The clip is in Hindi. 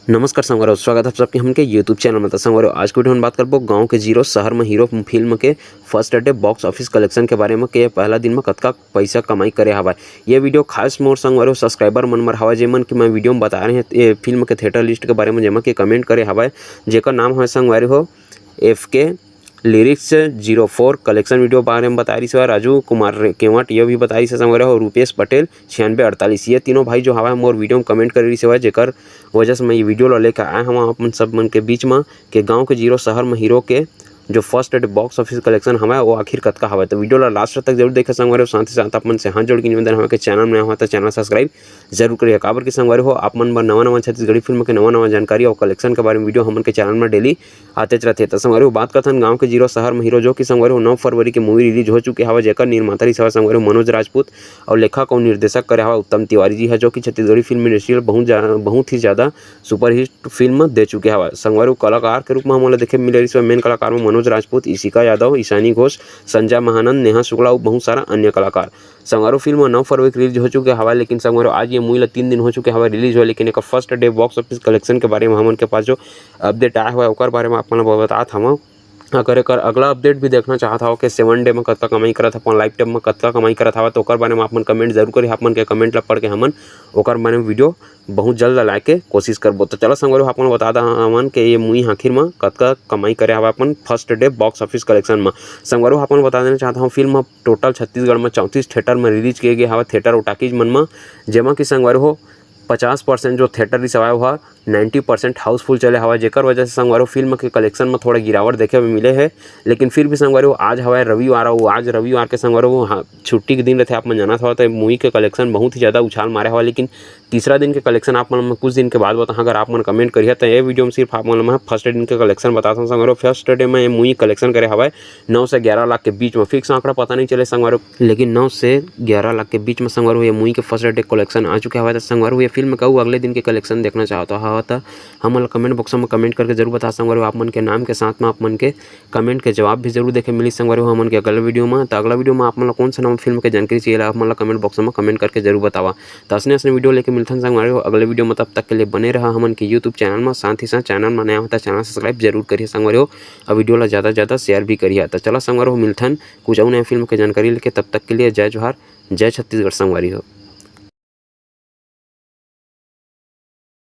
नमस्कार संगवारी, स्वागत है आप सबके हमके यूट्यूब चैनल में। तो संगवारी, आज की वीडियो में बात करबो गांव के जीरो शहर में हीरो फिल्म के first day box office collection के बारे में के पहला दिन में कतका पैसा कमाई करे हवा। ये वीडियो खास मोर संगवारी सब्सक्राइबर मन मर हवा जेमन कि मैं वीडियो में बता रहे हैं ये फिल्म के थिएटर लिस्ट के बारे में जेमा के कमेंट करे हवा, जेकर नाम है संगवारी हो FK लिरिक्स 04 कलेक्शन वीडियो बारे में बता रही है राजू कुमार केवट, ये भी बता रही है संगवारी हो रुपेश पटेल 9648। ये तीनों भाई जो हवा मोर वीडियो में कमेंट कर रही है, जेकर वजह से मैं ये वीडियो लेकर आया हूँ अपन सब मन के बीच में कि गांव के जीरो शहर में हीरो के जो first day box office collection हमारे वो आखिर कतका हवा। तो वीडियो ला लास्ट तक जरूर देखे संगवारी हो। साथ ही साथ अपन से हाथ जोड़ के निवेदन हमारे चैनल में हुआ तो चैनल सब्सक्राइब जरूर करिए। काबर की संगवारी हो आप मन नवा छत्तीसगढ़ी फिल्म के नवा जानकारी और कलेक्शन के बारे में वीडियो हमन के चैनल में डेली आते रहते। तो संगवारी हो बात करते हैं गाँव के जीरो शहर में हीरो, जो कि संगवारी हो 9 फरवरी के मूवी रिलीज हो चुके हवा, जेकर निर्माता रही संगवारी हो मनोज राजपूत और लेखक और निर्देशक करे हवा उत्तम तिवारी जी है, जो कि छत्तीसगढ़ी फिल्म इंडस्ट्री बहुत ही ज़्यादा सुपरहिट फिल्म दे चुके हवा। संगवारी कलाकार के रूप में हमारे देखे मिले रही मेन कलाकार में मनोज राजपूत, इशिका यादव, ईशानी घोष, संजय महानंद, नेहा शुक्ला और बहुत सारा अन्य कलाकार। संगवारी फिल्म 9 फरवरी रिलीज हो चुके हवा, लेकिन संगवारी आज ये मूवी 3 दिन हो चुके हवा रिलीज हो, लेकिन एक first day box office collection के बारे में हमन के पास जो अपडेट आया हुआ है ओकर बारे में अपन बतात हूँ। अगर एक अगला अपडेट भी देखना चाहता हो कि 7 डे में कतका कमाई करत अपन लाइफ टाइम में कतका कमाई करत हवा, तो ओकर बारे में अपन कमेंट जरूर करिए। अपन के कमेंट ला पढ़ के हमन ओकर बारे में वीडियो बहुत जल्द लाए के कोशिश करबो। तो चलो संगवारी अपन बता दा हमन कि ये मूवी आखिर में कतका कमाई करे हवा अपन first day box office collection में। संगवारी अपन बता देना चाहता हूँ फिल्म टोटल छत्तीसगढ़ में 34 थिएटर में रिलीज किए गए हवा, थिएटर और टाकीज मन में, जेमा कि संगवारी हो 50% जो थिएटर रिसवाया हुआ 90% हाउसफुल चले हवा, जेकर वजह से संगवारी फिल्म के कलेक्शन में थोड़ा गिरावट देखे में मिले है। लेकिन फिर भी संगवारी आज हवा रविवार आज रविवार के संगवारी छुट्टी के दिन रहते आप मन जाना था, तो मूवी के कलेक्शन बहुत ही ज़्यादा उछाल मारे हवा। लेकिन तीसरा दिन के कलेक्शन आप मन कुछ दिन के बाद बता, अगर आप मन कमेंट करिए तो ये वीडियो में सिर्फ आप मन फर्स्ट दिन के कलेक्शन बताता हूँ। संगवारी फर्स्ट डे में ये मूवी कलेक्शन करे हवा 9 से 11 लाख के बीच में, फिक्स आंकड़ा पता नहीं चले संगवारी, लेकिन 9 से 11 लाख के बीच में संगवारी ये मूवी के फर्स्ट डे कलेक्शन आ चुके हवा। तो संगवारी ये फिल्म का अगले दिन के कलेक्शन देखना चाहता हवा तो हम कमेंट बॉक्स में कमेंट करके जरूर बता संगवारी आप मन के नाम के साथ में आप मन के कमेंट के जवाब भी जरूर देखे मिली संगवारी हमन के अगले वीडियो में। तो अगला वीडियो में आप मन कौन सा नवा फिल्म के जानकारी चाहिए आप मन कमेंट बॉक्स में कमेंट करके जरूर बतावा। तो असने वीडियो लेके मिलते हैं संगवारी अगले वीडियो में, तब तक के लिए बने रहा हमन के यूट्यूब चैनल में। साथ ही साथ चैनल में नया होता है चैनल सब्सक्राइब जरूर करिए संगवारी हो, और वीडियो ला ज़्यादा से ज़्यादा शेयर भी करिए। तो चलो संगवारी हो मिलते हैं कुछ और नया फिल्म के जानकारी लेके, तब तक के लिए जय जोहार, जय छत्तीसगढ़ संगवारी हो।